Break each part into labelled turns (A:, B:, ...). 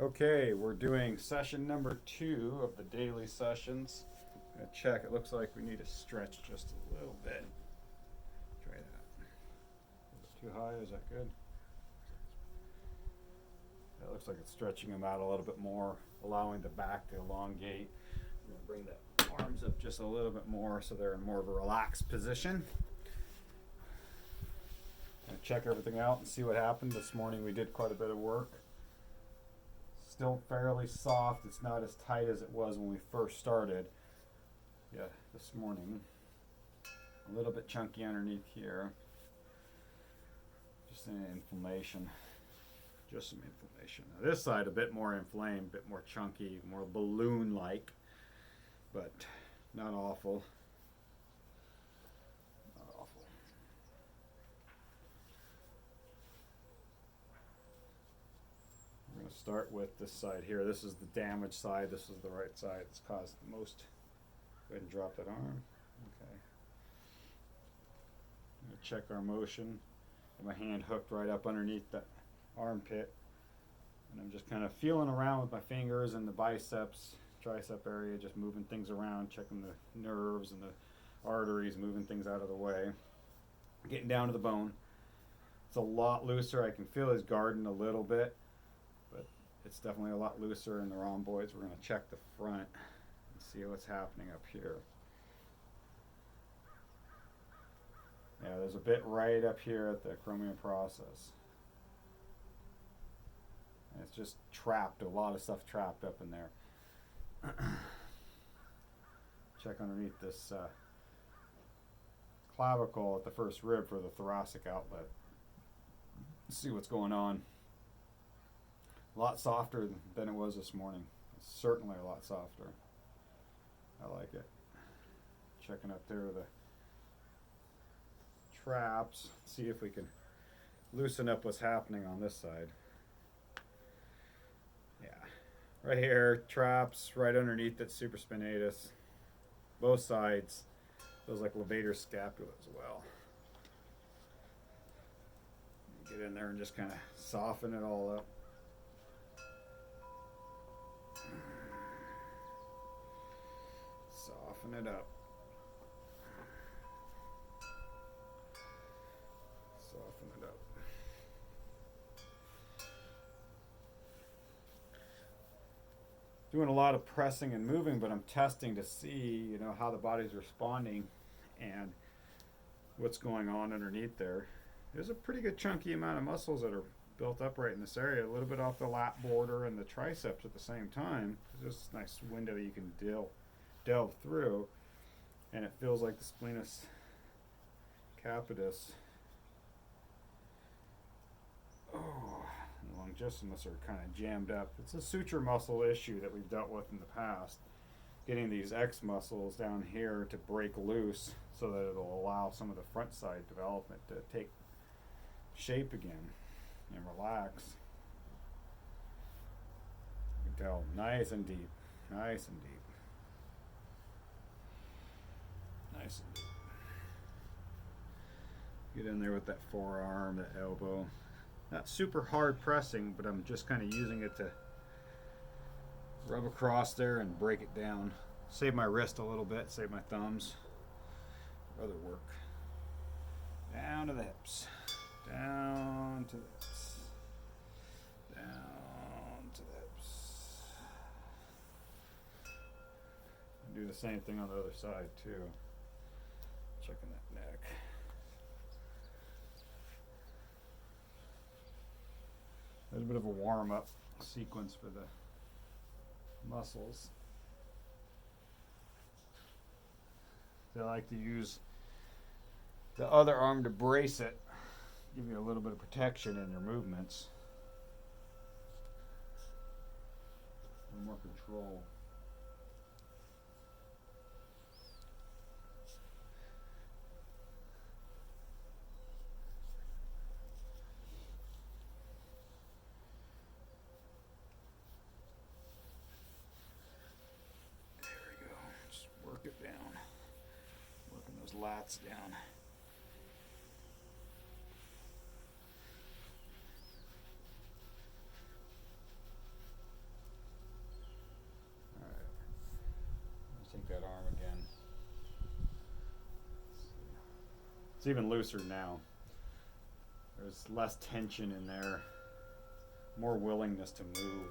A: Okay, we're doing session number 2 of the daily sessions. I'm gonna check. It looks like we need to stretch just a little bit. Try that. Is it too high? Is that good? That looks like it's stretching them out a little bit more, allowing the back to elongate. I'm gonna bring the arms up just a little bit more so they're in more of a relaxed position. Gonna check everything out and see what happened. This morning we did quite a bit of work. Still fairly soft. It's not as tight as it was when we first started. Yeah, this morning. A little bit chunky underneath here. Just an inflammation. Just some inflammation. Now this side a bit more inflamed, a bit more chunky, more balloon-like, but not awful. Not awful. We're going to start with this side here. This is the damaged side. This is the right side. It's caused the most. Go ahead and drop that arm. Okay. I'm going to check our motion. Get my hand hooked right up underneath that armpit. And I'm just kind of feeling around with my fingers in the biceps, tricep area, just moving things around, checking the nerves and the arteries, moving things out of the way. Getting down to the bone. It's a lot looser. I can feel his garden a little bit, but it's definitely a lot looser in the rhomboids. We're going to check the front and see what's happening up here. Yeah, there's a bit right up here at the chromium process. And it's just trapped, a lot of stuff trapped up in there. Check underneath this clavicle at the first rib for the thoracic outlet. See what's going on. A lot softer than it was this morning. It's certainly a lot softer. I like it. Checking up there the traps. See if we can loosen up what's happening on this side. Yeah. Right here, traps right underneath that supraspinatus. Both sides. Feels like levator scapula as well. Get in there and just kind of soften it all up. Soften it up. Soften it up. Doing a lot of pressing and moving, but I'm testing to see, how the body's responding and what's going on underneath there. There's a pretty good chunky amount of muscles that are built up right in this area, a little bit off the lat border and the triceps at the same time. There's just a nice window you can delve through, and it feels like the splenus capitis. Oh, the longissimus are kind of jammed up. It's a suture muscle issue that we've dealt with in the past. Getting these X muscles down here to break loose so that it'll allow some of the front side development to take shape again and relax. You can tell, nice and deep, nice and deep, nice and deep. Get in there with that forearm, that elbow. Not super hard pressing, but I'm just kind of using it to rub across there and break it down. Save my wrist a little bit, save my thumbs for other work. Down to the hips. Down to the hips. Down to the hips. And do the same thing on the other side too. Checking that neck. There's a bit of a warm-up sequence for the muscles. They like to use the other arm to brace it, give you a little bit of protection in your movements. A little more control. Work it down. Working those lats down. that arm again. It's even looser now. There's less tension in there, more willingness to move.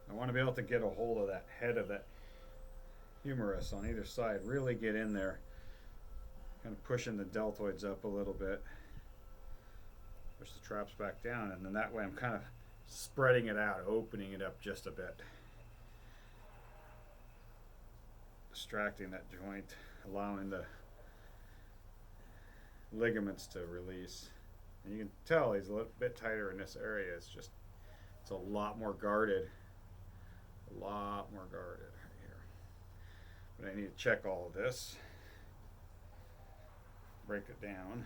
A: I want to be able to get a hold of that head of that humerus on either side, really get in there, kind of pushing the deltoids up a little bit, push the traps back down, and then that way I'm kind of spreading it out, opening it up just a bit, distracting that joint, allowing the ligaments to release. And you can tell he's a little bit tighter in this area. It's a lot more guarded. A lot more guarded right here. But I need to check all of this, break it down.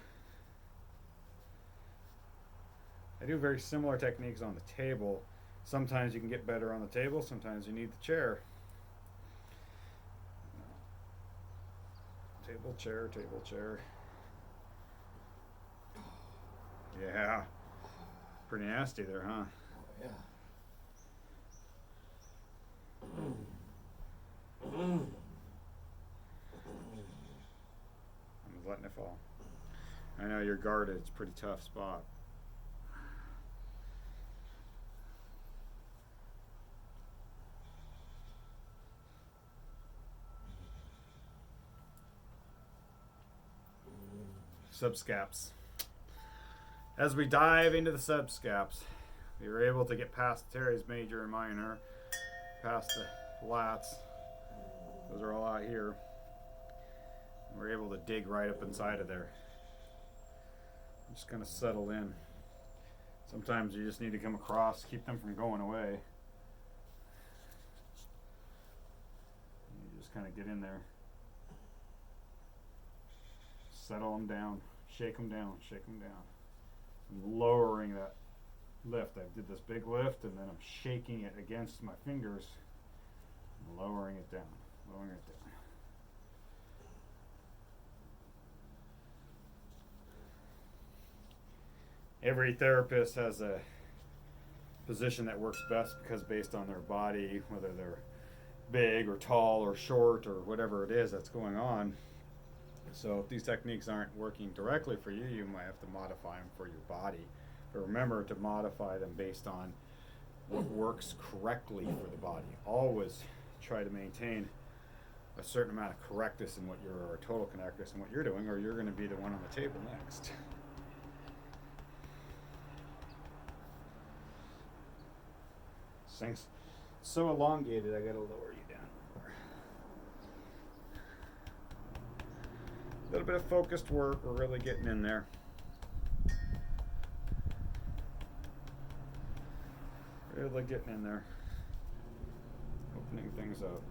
A: I do very similar techniques on the table. Sometimes you can get better on the table, sometimes you need the chair. Table, chair, table, chair. Yeah. Pretty nasty there, huh?
B: Yeah.
A: I'm just letting it fall. I know you're guarded. It's a pretty tough spot. Subscaps. As we dive into the subscaps, we were able to get past teres major and minor, past the lats. Those are all out here. And we're able to dig right up inside of there. Just kind of settle in. Sometimes you just need to come across, keep them from going away. You just kind of get in there. Settle them down, shake them down, shake them down. I'm lowering that lift. I did this big lift and then I'm shaking it against my fingers and lowering it down, lowering it down. Every therapist has a position that works best because based on their body, whether they're big or tall or short or whatever it is that's going on. So if these techniques aren't working directly for you, you might have to modify them for your body. But remember to modify them based on what works correctly for the body. Always try to maintain a certain amount of correctness in what you're, or total correctness in what you're doing, or you're going to be the one on the table next. This thing's so elongated, I got to lower you down. A little bit of focused work, we're really getting in there. Really getting in there. Opening things up.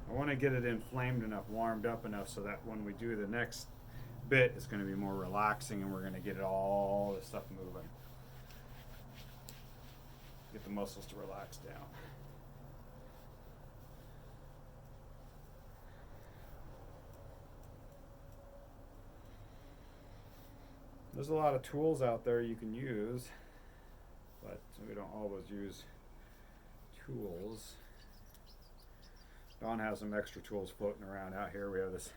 A: I want to get it inflamed enough, warmed up enough so that when we do the next bit, it's going to be more relaxing and we're going to get all this stuff moving. Get the muscles to relax down. There's a lot of tools out there you can use, but we don't always use tools. Don has some extra tools floating around out here. We have this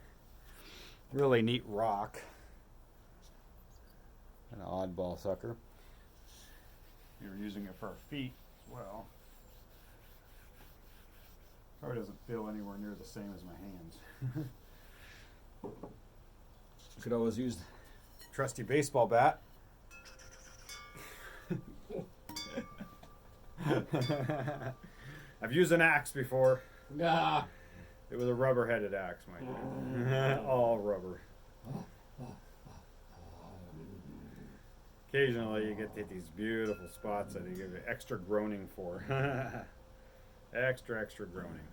A: really neat rock, an oddball sucker. We were using it for our feet as well. Probably doesn't feel anywhere near the same as my hands. You could always use trusty baseball bat. I've used an axe before.
B: Ah.
A: It was a rubber-headed axe, mind you. All rubber. Occasionally you get to hit these beautiful spots that you give it extra groaning for. Extra groaning.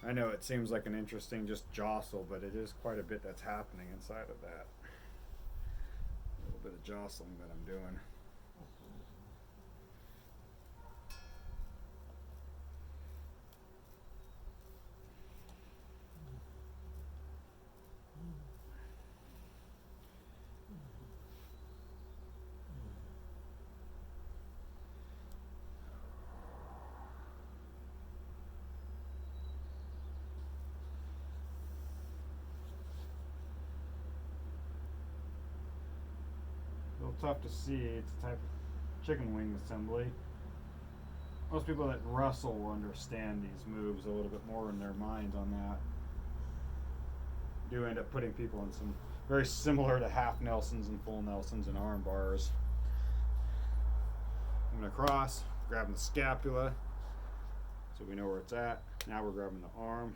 A: I know it seems like an interesting just jostle, but it is quite a bit that's happening inside of that. bit of jostling that I'm doing. A little tough to see. It's a type of chicken wing assembly. Most people that wrestle will understand these moves a little bit more in their minds on that. Do end up putting people in some very similar to half Nelsons and full Nelsons and arm bars. I'm going to cross, grabbing the scapula so we know where it's at. Now we're grabbing the arm.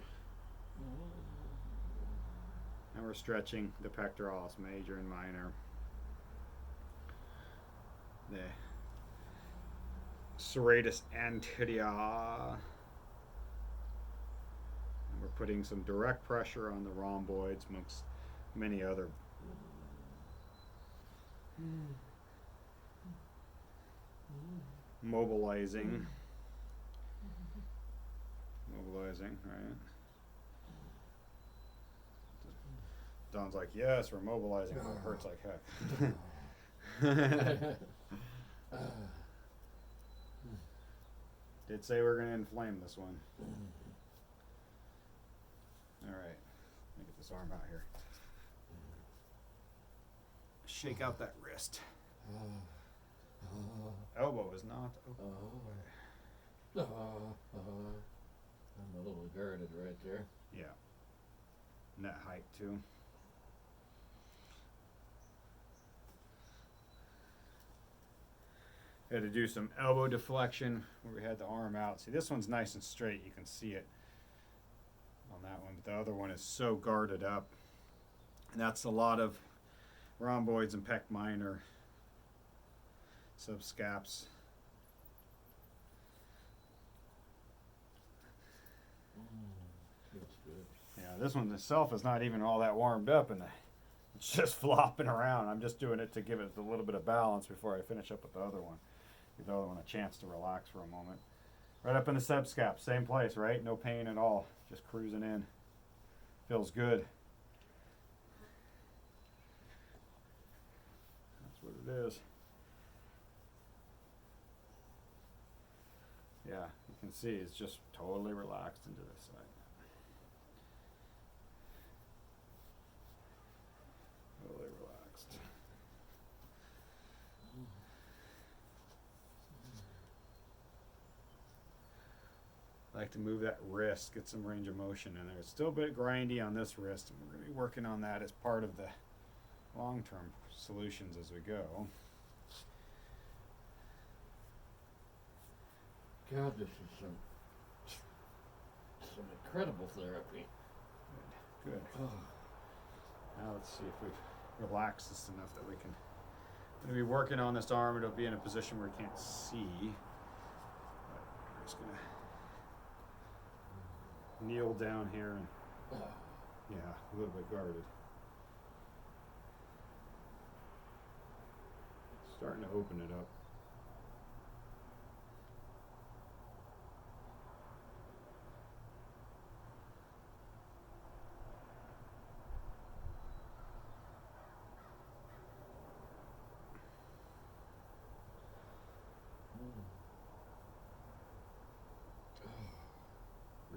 A: And we're stretching the pectoralis major and minor. The serratus anterior. And we're putting some direct pressure on the rhomboids amongst many other. Mobilizing, right? Don's like, yes, we're mobilizing, but it hurts like heck. Did say we're going to inflame this one. All right, let me get this arm out here. Shake out that wrist. Elbow is not open.
B: I'm a little guarded right there.
A: Yeah. And that height too. Had to do some elbow deflection where we had the arm out. See, this one's nice and straight. You can see it on that one, but the other one is so guarded up. And that's a lot of rhomboids and pec minor, subscaps.
B: Feels good.
A: Yeah, this one itself is not even all that warmed up, and it's just flopping around. I'm just doing it to give it a little bit of balance before I finish up with the other one. Give the other one a chance to relax for a moment. Right up in the subscap, same place, right? No pain at all. Just cruising in. Feels good. That's what it is. Yeah, you can see it's just totally relaxed into this side. Totally relaxed. I like to move that wrist, get some range of motion in there. It's still a bit grindy on this wrist, and we're going to be working on that as part of the long-term solutions as we go.
B: God, this is some incredible therapy.
A: Good. Good.
B: Oh.
A: Now let's see if we've relaxed this enough that we can. I'm going to be working on this arm. It'll be in a position where you can't see. But we're just going to kneel down here and, yeah, a little bit guarded. Starting to open it up.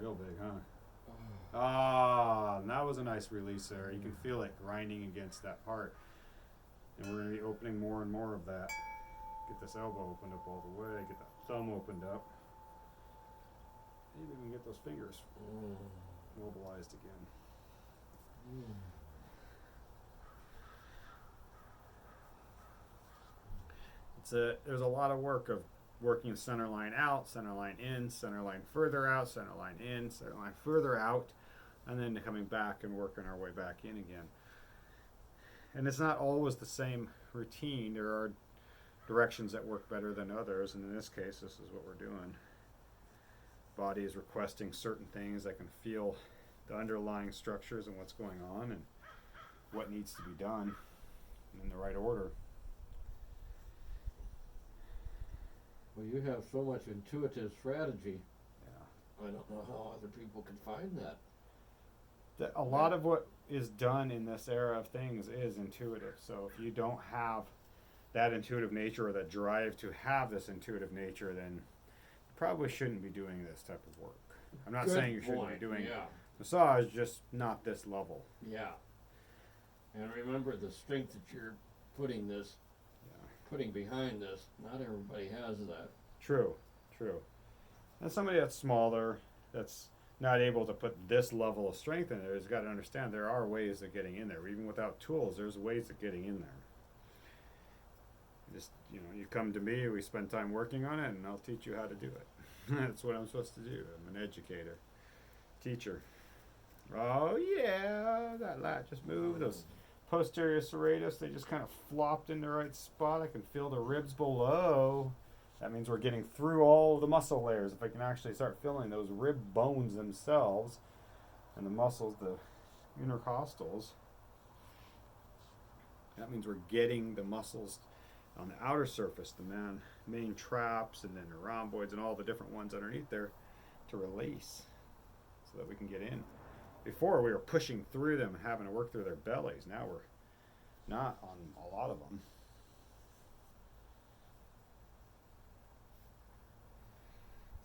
A: Real big, huh? Ah, and that was a nice release there. You can feel it grinding against that part. And we're going to be opening more and more of that. Get this elbow opened up all the way. Get that thumb opened up. Maybe we can get those fingers mobilized again. There's a lot of work of working center line out, center line in, center line further out, center line in, center line further out, and then coming back and working our way back in again. And it's not always the same routine. There are directions that work better than others, and in this case, this is what we're doing. Body is requesting certain things. I can feel the underlying structures and what's going on and what needs to be done in the right order.
B: Well, you have so much intuitive strategy.
A: Yeah.
B: I don't know how other people can find that.
A: A lot of what is done in this era of things is intuitive. So if you don't have that intuitive nature or that drive to have this intuitive nature, then you probably shouldn't be doing this type of work. I'm not
B: Good
A: saying you shouldn't
B: point.
A: be doing
B: Yeah.
A: massage, just not this level.
B: Yeah. And remember the strength that you're putting behind this. Not everybody has that.
A: True, true. And somebody that's smaller, that's not able to put this level of strength in there, has got to understand there are ways of getting in there. Even without tools, there's ways of getting in there. Just, you come to me, we spend time working on it, and I'll teach you how to do it. That's what I'm supposed to do. I'm an educator, teacher. Oh yeah, that lat just moved. Those posterior serratus, they just kind of flopped in the right spot. I can feel the ribs below. That means we're getting through all the muscle layers. If I can actually start feeling those rib bones themselves and the muscles, the intercostals, that means we're getting the muscles on the outer surface, the main traps and then the rhomboids and all the different ones underneath there to release so that we can get in. Before we were pushing through them and having to work through their bellies. Now we're not on a lot of them.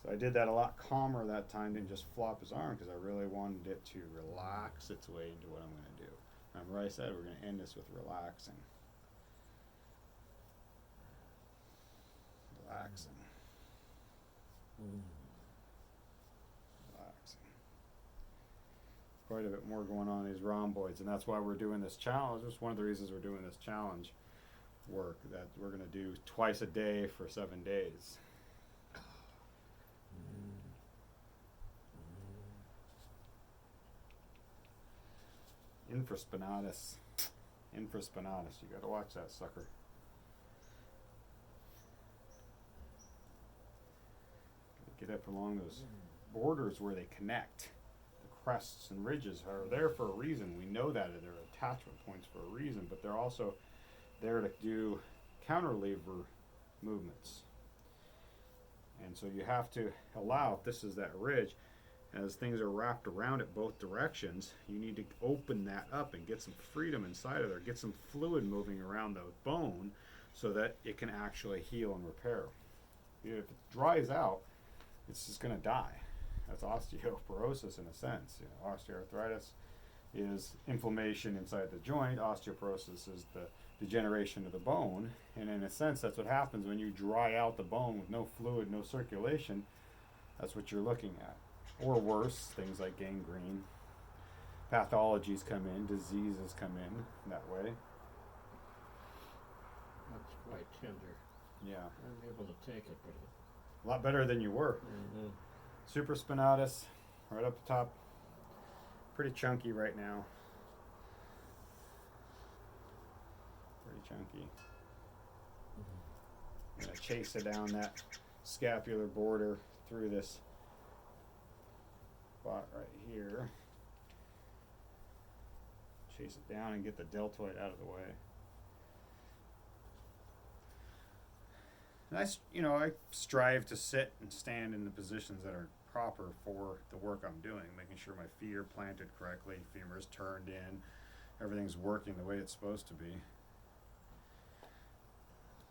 A: So I did that a lot calmer that time, didn't just flop his arm, because I really wanted it to relax its way into what I'm going to do. Remember I said we're going to end this with relaxing. Relaxing. Relaxing. Quite a bit more going on in these rhomboids, and that's why we're doing this challenge. That's one of the reasons we're doing this challenge work that we're going to do twice a day for 7 days. Infraspinatus. Infraspinatus. You got to watch that sucker. Get up along those borders where they connect. The crests and ridges are there for a reason. We know that they're attachment points for a reason, but they're also there to do counterlever movements. And so you have to allow, if this is that ridge, as things are wrapped around it both directions, you need to open that up and get some freedom inside of there, get some fluid moving around the bone so that it can actually heal and repair. If it dries out, it's just going to die. That's osteoporosis in a sense. Osteoarthritis is inflammation inside the joint. Osteoporosis is the degeneration of the bone. And in a sense, that's what happens when you dry out the bone with no fluid, no circulation. That's what you're looking at. Or worse, things like gangrene. Pathologies come in, diseases come in that way.
B: That's quite tender.
A: Yeah.
B: I'm able to take it, but
A: A lot better than you were. Supraspinatus, right up the top. Pretty chunky right now. Pretty chunky. I'm going to chase it down that scapular border through this spot right here. Chase it down and get the deltoid out of the way. And I strive to sit and stand in the positions that are proper for the work I'm doing, making sure my feet are planted correctly, femur's turned in, everything's working the way it's supposed to be.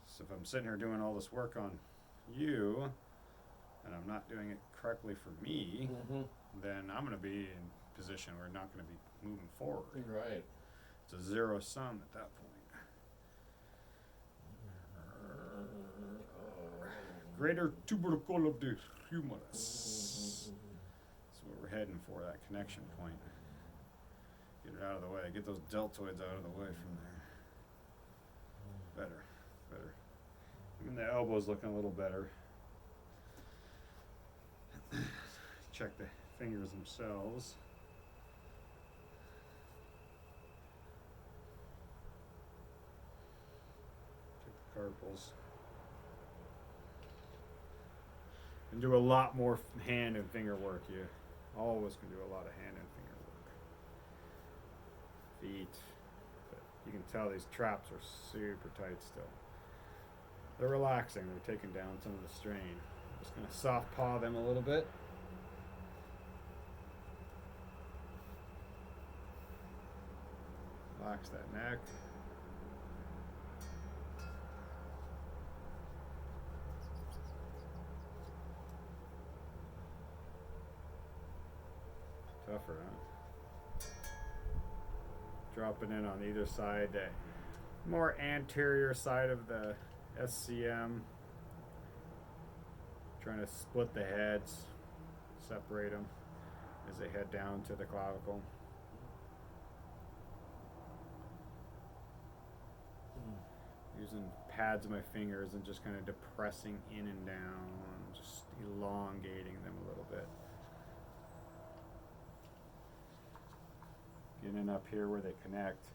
A: So if I'm sitting here doing all this work on you, and I'm not doing it correctly for me, then I'm going to be in a position where I'm not going to be moving forward.
B: Right.
A: It's a zero sum at that point. Greater tubercle of the humerus. That's what we're heading for, that connection point. Get it out of the way. Get those deltoids out of the way from there. Better. Even the elbow's looking a little better. Check the fingers themselves. Check the carpals. And do a lot more hand and finger work. You always can do a lot of hand and finger work. Feet. But you can tell these traps are super tight still. they're relaxing. They're taking down some of the strain. Just gonna soft paw them a little bit. Relax that neck. Tougher, huh? Dropping in on either side, the more anterior side of the SCM. Trying to split the heads, separate them as they head down to the clavicle. Using pads of my fingers and just kind of depressing in and down, just elongating them a little bit. Getting up here where they connect,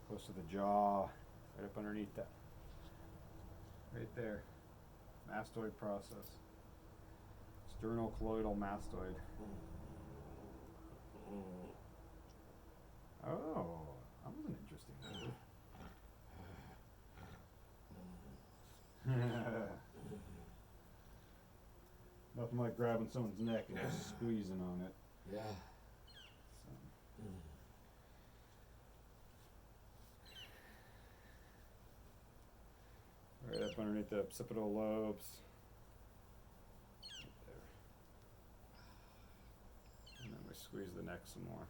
A: close to the jaw, right up underneath that. Right there. Mastoid process. Sternocleidomal mastoid. Oh, that was an interesting move. Nothing like grabbing someone's neck and just squeezing on it.
B: Yeah.
A: Right up underneath the occipital lobes. Right there. And then we squeeze the neck some more.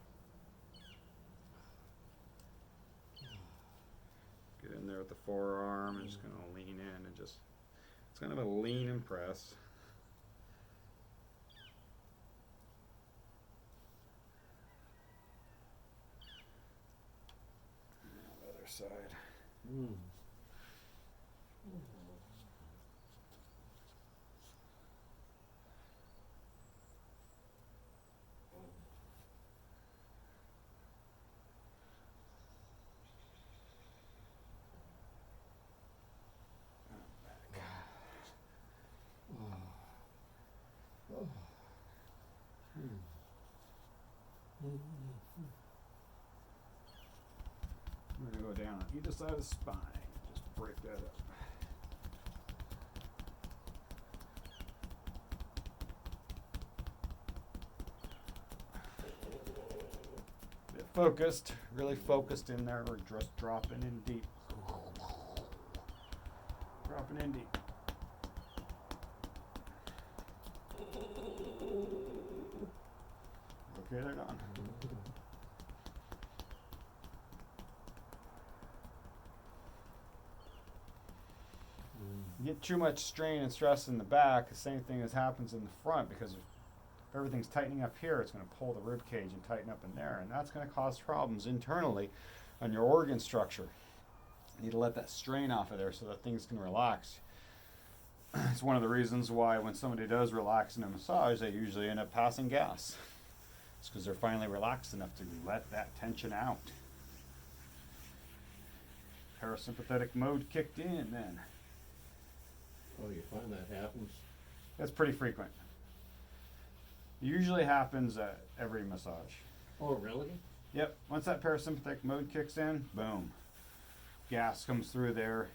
A: Get in there with the forearm and just kind of lean in and just, it's kind of a lean and press. The other side. We're going to go down on either side of the spine. Just break that up. Bit focused, really focused in there. We're just dropping in deep. Dropping in deep. Okay, they're gone. You get too much strain and stress in the back, the same thing as happens in the front, because if everything's tightening up here, it's going to pull the rib cage and tighten up in there, and that's going to cause problems internally on your organ structure. You need to let that strain off of there so that things can relax. It's one of the reasons why when somebody does relax in a massage, they usually end up passing gas. It's because they're finally relaxed enough to let that tension out. Parasympathetic mode kicked in then.
B: Oh, you find that happens?
A: That's pretty frequent. It usually happens at every massage.
B: Oh, really?
A: Yep. Once that parasympathetic mode kicks in, boom. Gas comes through there.